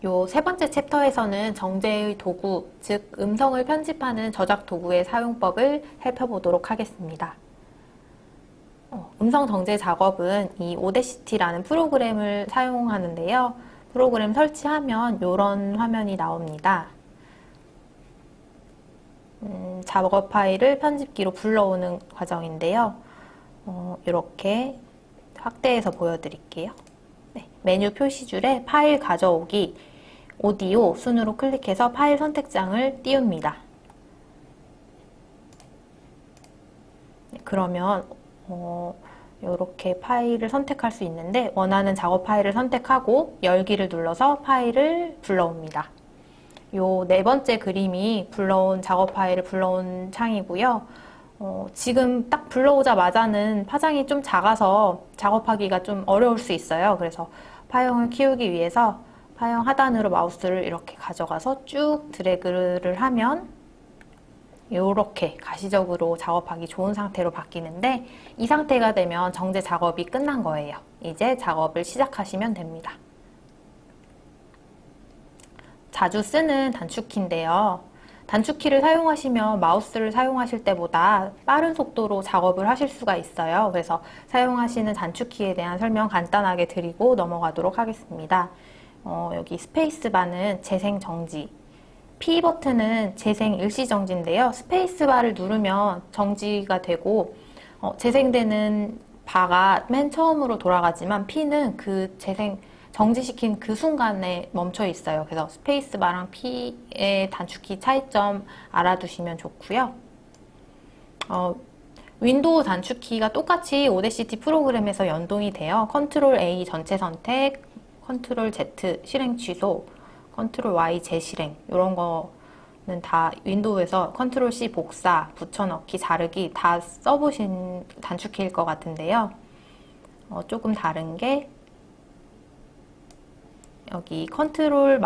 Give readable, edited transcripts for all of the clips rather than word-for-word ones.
요 세 번째 챕터에서는 정제의 도구, 즉 음성을 편집하는 저작 도구의 사용법을 살펴보도록 하겠습니다. 음성 정제 작업은 이 오데시티라는 프로그램을 사용하는데요. 프로그램 설치하면 이런 화면이 나옵니다. 작업 파일을 편집기로 불러오는 과정인데요. 이렇게 확대해서 보여드릴게요. 네, 메뉴 표시줄에 파일 가져오기, 오디오 순으로 클릭해서 파일 선택장을 띄웁니다. 그러면 이렇게 파일을 선택할 수 있는데 원하는 작업 파일을 선택하고 열기를 눌러서 파일을 불러옵니다. 요 네 번째 그림이 불러온 작업 파일을 불러온 창이고요. 지금 딱 불러오자마자는 파장이 좀 작아서 작업하기가 좀 어려울 수 있어요. 그래서 파형을 키우기 위해서 파형 하단으로 마우스를 이렇게 가져가서 쭉 드래그를 하면 이렇게 가시적으로 작업하기 좋은 상태로 바뀌는데 이 상태가 되면 정제 작업이 끝난 거예요. 이제 작업을 시작하시면 됩니다. 자주 쓰는 단축키인데요. 단축키를 사용하시면 마우스를 사용하실 때보다 빠른 속도로 작업을 하실 수가 있어요. 그래서 사용하시는 단축키에 대한 설명 간단하게 드리고 넘어가도록 하겠습니다. 여기 스페이스바는 재생 정지, P 버튼은 재생 일시 정지인데요. 스페이스바를 누르면 정지가 되고 재생되는 바가 맨 처음으로 돌아가지만 P는 그 정지시킨 그 순간에 멈춰 있어요. 그래서 스페이스바랑 P의 단축키 차이점 알아두시면 좋고요. 윈도우 단축키가 똑같이 오데시티 프로그램에서 연동이 돼요. 컨트롤 A 전체 선택, 컨트롤 Z 실행 취소, 컨트롤 Y 재실행 이런 거는 다 윈도우에서 컨트롤 C 복사, 붙여넣기, 자르기 다 써보신 단축키일 것 같은데요. 조금 다른 게 여기 컨트롤을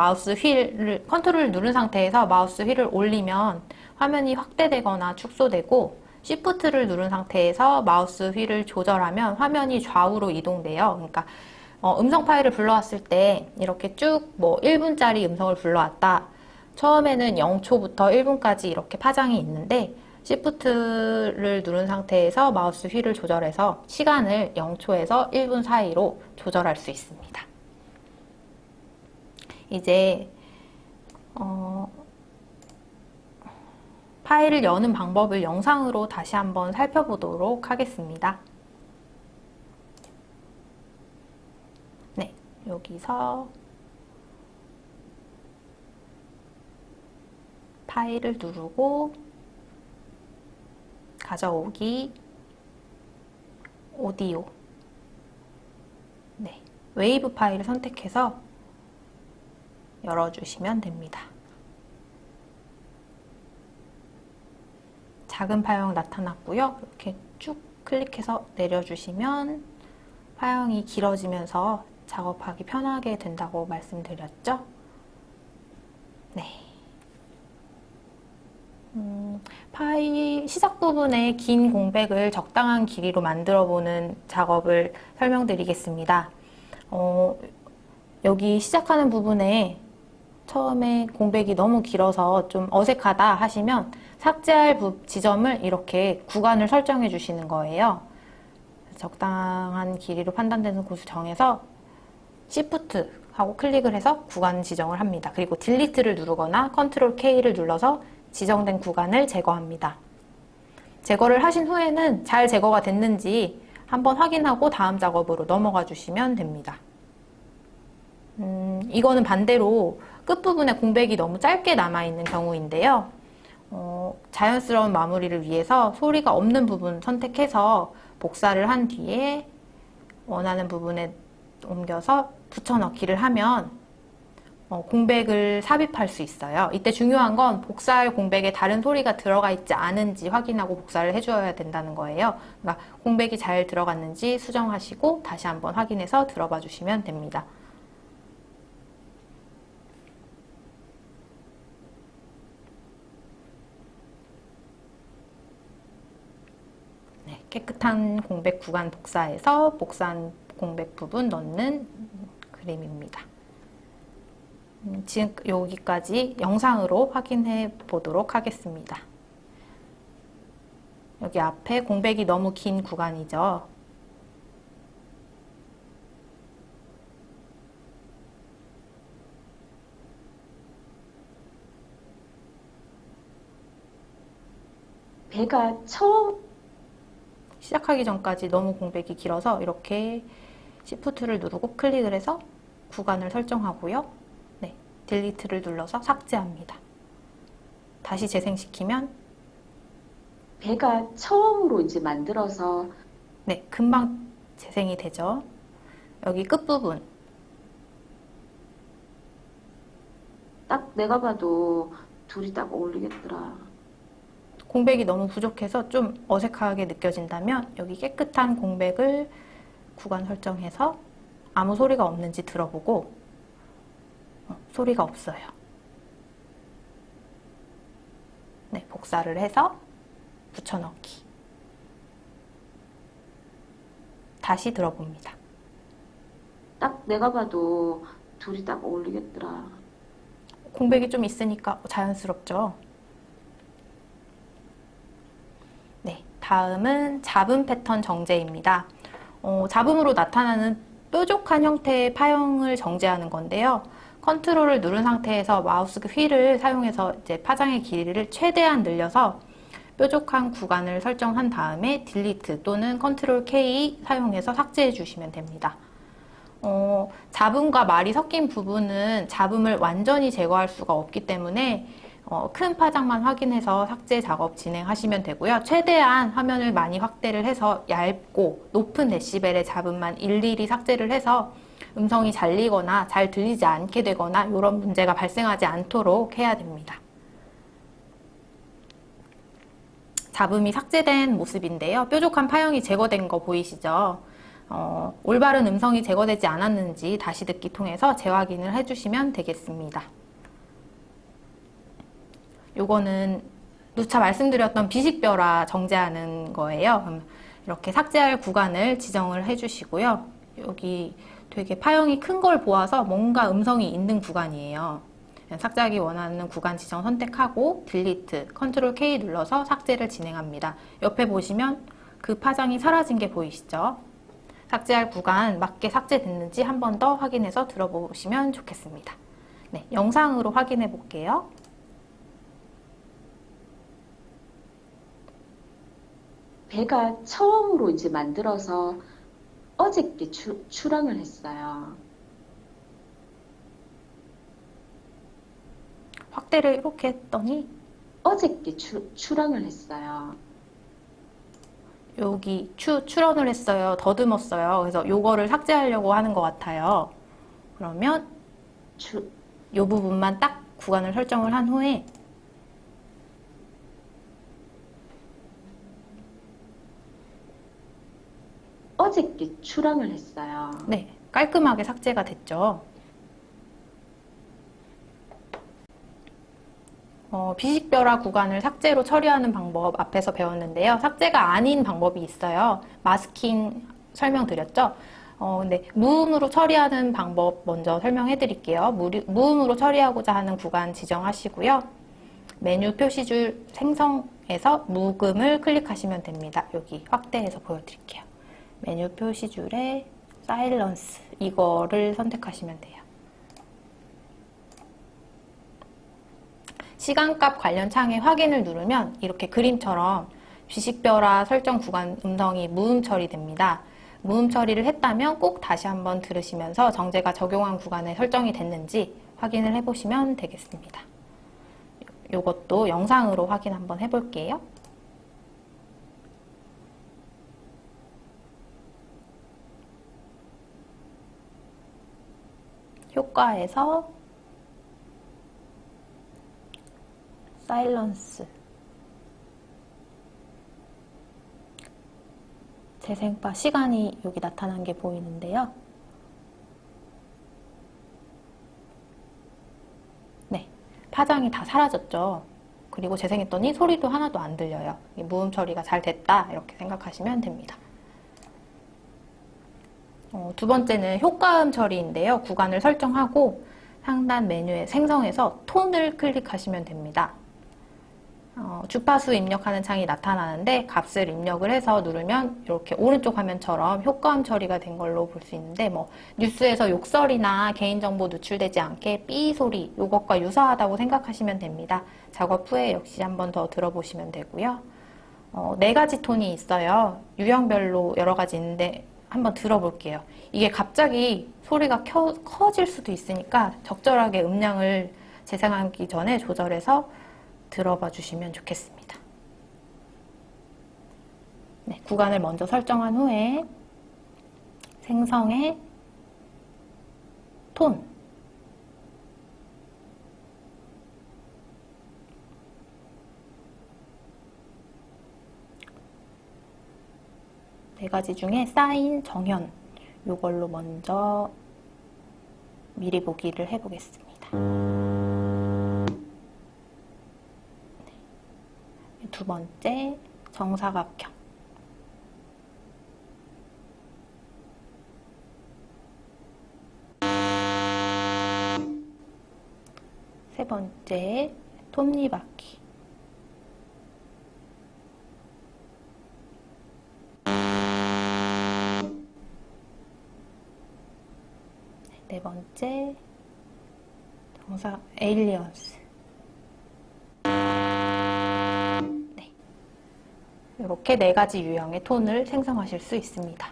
누른 상태에서 마우스 휠을 올리면 화면이 확대되거나 축소되고 Shift를 누른 상태에서 마우스 휠을 조절하면 화면이 좌우로 이동돼요. 그러니까 음성 파일을 불러왔을 때 이렇게 쭉 1분짜리 음성을 불러왔다. 처음에는 0초부터 1분까지 이렇게 파장이 있는데 Shift를 누른 상태에서 마우스 휠을 조절해서 시간을 0초에서 1분 사이로 조절할 수 있습니다. 이제 파일을 여는 방법을 영상으로 다시 한번 살펴보도록 하겠습니다. 네, 여기서 파일을 누르고 가져오기, 오디오, 네, 웨이브 파일을 선택해서 열어주시면 됩니다. 작은 파형 나타났고요. 이렇게 쭉 클릭해서 내려주시면 파형이 길어지면서 작업하기 편하게 된다고 말씀드렸죠. 네. 파일 시작 부분에 긴 공백을 적당한 길이로 만들어 보는 작업을 설명드리겠습니다. 여기 시작하는 부분에 처음에 공백이 너무 길어서 좀 어색하다 하시면 삭제할 지점을 이렇게 구간을 설정해 주시는 거예요. 적당한 길이로 판단되는 곳을 정해서 Shift 하고 클릭을 해서 구간 지정을 합니다. 그리고 딜리트를 누르거나 컨트롤 K를 눌러서 지정된 구간을 제거합니다. 제거를 하신 후에는 잘 제거가 됐는지 한번 확인하고 다음 작업으로 넘어가 주시면 됩니다. 이거는 반대로 끝부분에 공백이 너무 짧게 남아있는 경우인데요. 자연스러운 마무리를 위해서 소리가 없는 부분 선택해서 복사를 한 뒤에 원하는 부분에 옮겨서 붙여넣기를 하면 공백을 삽입할 수 있어요. 이때 중요한 건 복사할 공백에 다른 소리가 들어가 있지 않은지 확인하고 복사를 해줘야 된다는 거예요. 그러니까 공백이 잘 들어갔는지 수정하시고 다시 한번 확인해서 들어봐 주시면 됩니다. 깨끗한 공백 구간 복사해서 복사한 공백 부분 넣는 그림입니다. 지금 여기까지 영상으로 확인해 보도록 하겠습니다. 여기 앞에 공백이 너무 긴 구간이죠. 배가 처음 시작하기 전까지 너무 공백이 길어서 이렇게 Shift를 누르고 클릭을 해서 구간을 설정하고요. 네, 딜리트를 눌러서 삭제합니다. 다시 재생시키면 배가 처음으로 이제 만들어서 네, 금방 재생이 되죠. 여기 끝부분 딱 내가 봐도 둘이 딱 어울리겠더라. 공백이 너무 부족해서 좀 어색하게 느껴진다면 여기 깨끗한 공백을 구간 설정해서 아무 소리가 없는지 들어보고 소리가 없어요. 네, 복사를 해서 붙여넣기. 다시 들어봅니다. 딱 내가 봐도 둘이 딱 어울리겠더라. 공백이 좀 있으니까 자연스럽죠. 네, 다음은 잡음 패턴 정제입니다. 잡음으로 나타나는 뾰족한 형태의 파형을 정제하는 건데요. 컨트롤을 누른 상태에서 마우스 휠을 사용해서 이제 파장의 길이를 최대한 늘려서 뾰족한 구간을 설정한 다음에 딜리트 또는 컨트롤 K 사용해서 삭제해 주시면 됩니다. 잡음과 말이 섞인 부분은 잡음을 완전히 제거할 수가 없기 때문에 큰 파장만 확인해서 삭제 작업 진행하시면 되고요. 최대한 화면을 많이 확대를 해서 얇고 높은 데시벨의 잡음만 일일이 삭제를 해서 음성이 잘리거나 잘 들리지 않게 되거나 이런 문제가 발생하지 않도록 해야 됩니다. 잡음이 삭제된 모습인데요. 뾰족한 파형이 제거된 거 보이시죠? 올바른 음성이 제거되지 않았는지 다시 듣기 통해서 재확인을 해주시면 되겠습니다. 요거는 누차 말씀드렸던 비식별화 정제하는 거예요. 이렇게 삭제할 구간을 지정을 해주시고요. 여기 되게 파형이 큰 걸 보아서 뭔가 음성이 있는 구간이에요. 삭제하기 원하는 구간 지정 선택하고 딜리트, 컨트롤 K 눌러서 삭제를 진행합니다. 옆에 보시면 그 파장이 사라진 게 보이시죠? 삭제할 구간 맞게 삭제됐는지 한 번 더 확인해서 들어보시면 좋겠습니다. 네, 영상으로 확인해 볼게요. 배가 처음으로 이제 만들어서 어저께 출항을 했어요. 확대를 이렇게 했더니 어저께 출항을 했어요. 여기 출원을 했어요. 더듬었어요. 그래서 요거를 삭제하려고 하는 것 같아요. 그러면 요 부분만 딱 구간을 설정을 한 후에 어저께 출항을 했어요. 네, 깔끔하게 삭제가 됐죠. 비식별화 구간을 삭제로 처리하는 방법 앞에서 배웠는데요. 삭제가 아닌 방법이 있어요. 마스킹 설명드렸죠? 근데 무음으로 처리하는 방법 먼저 설명해 드릴게요. 무음으로 처리하고자 하는 구간 지정하시고요. 메뉴 표시줄 생성에서 무음을 클릭하시면 됩니다. 여기 확대해서 보여드릴게요. 메뉴 표시줄에 사일런스 이거를 선택하시면 돼요. 시간값 관련 창에 확인을 누르면 이렇게 그림처럼 비식별화 설정 구간 음성이 무음 처리됩니다. 무음 처리를 했다면 꼭 다시 한번 들으시면서 정제가 적용한 구간에 설정이 됐는지 확인을 해보시면 되겠습니다. 이것도 영상으로 확인 한번 해볼게요. 효과에서 사일런스 재생바 시간이 여기 나타난 게 보이는데요. 네, 파장이 다 사라졌죠. 그리고 재생했더니 소리도 하나도 안 들려요. 무음 처리가 잘 됐다 이렇게 생각하시면 됩니다. 두 번째는 효과음 처리인데요. 구간을 설정하고 상단 메뉴에 생성해서 톤을 클릭하시면 됩니다. 주파수 입력하는 창이 나타나는데 값을 입력을 해서 누르면 이렇게 오른쪽 화면처럼 효과음 처리가 된 걸로 볼 수 있는데 뭐 뉴스에서 욕설이나 개인정보 누출되지 않게 삐 소리 요것과 유사하다고 생각하시면 됩니다. 작업 후에 역시 한번 더 들어보시면 되고요. 4가지 톤이 있어요. 유형별로 여러 가지 있는데 한번 들어볼게요. 이게 갑자기 소리가 커질 수도 있으니까 적절하게 음량을 재생하기 전에 조절해서 들어봐 주시면 좋겠습니다. 네, 구간을 먼저 설정한 후에 생성의 톤, 네 가지 중에 사인, 정현 이걸로 먼저 미리 보기를 해보겠습니다. 두 번째, 정사각형. 세 번째, 톱니바퀴. 네 번째, 정사 에일리언스. 이렇게 4가지 유형의 톤을 생성하실 수 있습니다.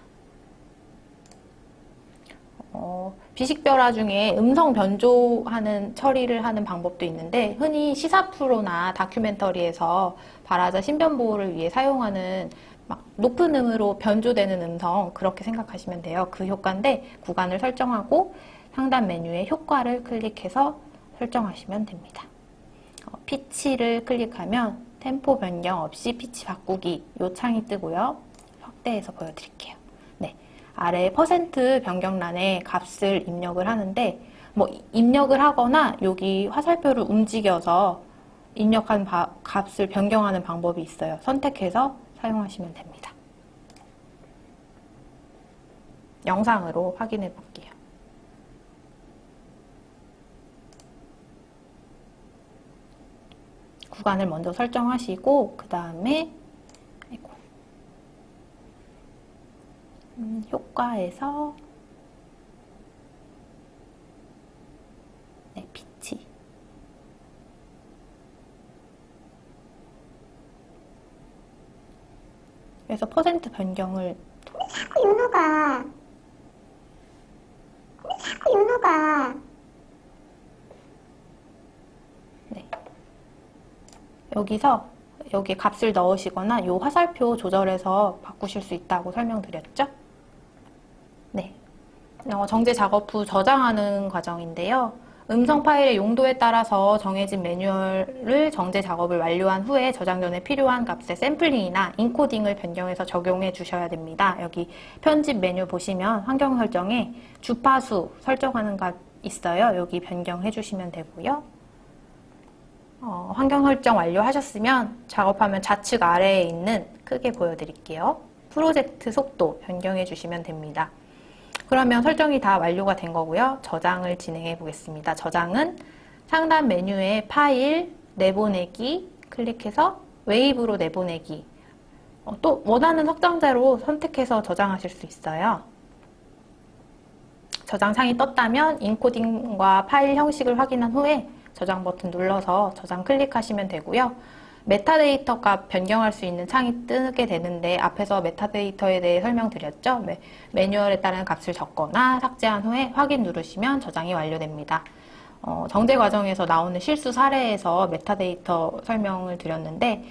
비식별화 중에 음성 변조하는 처리를 하는 방법도 있는데 흔히 시사 프로나 다큐멘터리에서 발화자 신변 보호를 위해 사용하는 막 높은 음으로 변조되는 음성 그렇게 생각하시면 돼요. 그 효과인데 구간을 설정하고 상단 메뉴에 효과를 클릭해서 설정하시면 됩니다. 피치를 클릭하면 템포 변경 없이 피치 바꾸기 이 창이 뜨고요. 확대해서 보여드릴게요. 네, 아래 퍼센트 변경란에 값을 입력을 하는데 뭐 입력을 하거나 여기 화살표를 움직여서 입력한 값을 변경하는 방법이 있어요. 선택해서 사용하시면 됩니다. 영상으로 확인해 볼게요. 구간을 먼저 설정하시고 그 다음에 효과에서 네, 피치 그래서 퍼센트 변경을 자꾸 윤호가 네. 여기서 여기 값을 넣으시거나 이 화살표 조절해서 바꾸실 수 있다고 설명드렸죠? 네. 정제 작업 후 저장하는 과정인데요. 음성 파일의 용도에 따라서 정해진 매뉴얼을 정제 작업을 완료한 후에 저장 전에 필요한 값의 샘플링이나 인코딩을 변경해서 적용해 주셔야 됩니다. 여기 편집 메뉴 보시면 환경 설정에 주파수 설정하는 값 있어요. 여기 변경해 주시면 되고요. 환경 설정 완료하셨으면 작업하면 좌측 아래에 있는 크게 보여드릴게요. 프로젝트 속도 변경해 주시면 됩니다. 그러면 설정이 다 완료가 된 거고요. 저장을 진행해 보겠습니다. 저장은 상단 메뉴에 파일, 내보내기 클릭해서 웨이브로 내보내기 또 원하는 확장자로 선택해서 저장하실 수 있어요. 저장창이 떴다면 인코딩과 파일 형식을 확인한 후에 저장 버튼 눌러서 저장 클릭하시면 되고요. 메타데이터 값 변경할 수 있는 창이 뜨게 되는데 앞에서 메타데이터에 대해 설명드렸죠. 매뉴얼에 따른 값을 적거나 삭제한 후에 확인 누르시면 저장이 완료됩니다. 정제 과정에서 나오는 실수 사례에서 메타데이터 설명을 드렸는데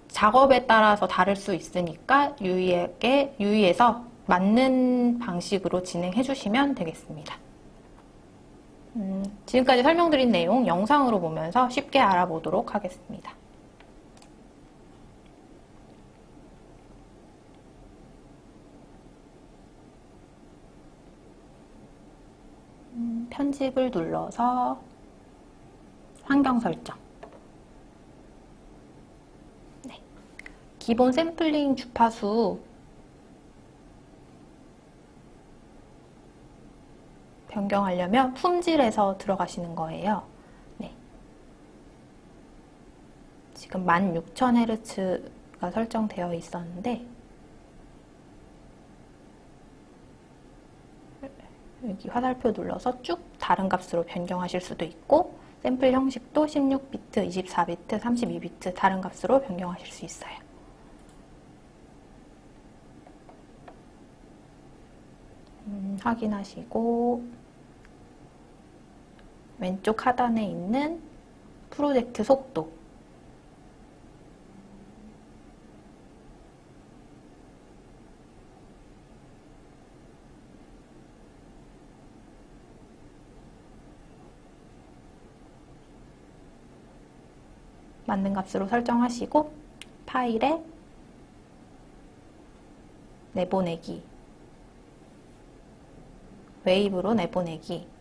작업에 따라서 다를 수 있으니까 유의해서 맞는 방식으로 진행해 주시면 되겠습니다. 지금까지 설명드린 내용 영상으로 보면서 쉽게 알아보도록 하겠습니다. 편집을 눌러서 환경 설정. 네. 기본 샘플링 주파수 변경하려면 품질에서 들어가시는 거예요. 네. 지금 16,000Hz가 설정되어 있었는데 여기 화살표 눌러서 쭉 다른 값으로 변경하실 수도 있고 샘플 형식도 16비트, 24비트, 32비트 다른 값으로 변경하실 수 있어요. 확인하시고 왼쪽 하단에 있는 프로젝트 속도 맞는 값으로 설정하시고 파일에 내보내기 웨이브로 내보내기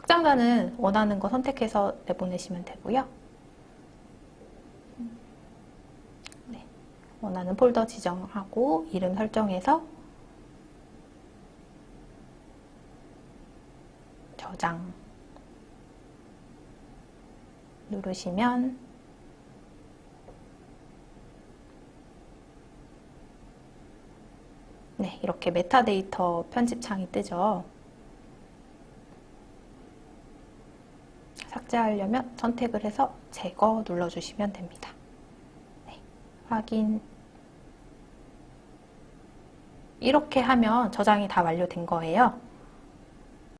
확장자는 원하는 거 선택해서 내보내시면 되고요. 네, 원하는 폴더 지정하고 이름 설정해서 저장 누르시면 네, 이렇게 메타데이터 편집창이 뜨죠. 삭제하려면 선택을 해서 제거 눌러주시면 됩니다. 네, 확인. 이렇게 하면 저장이 다 완료된 거예요.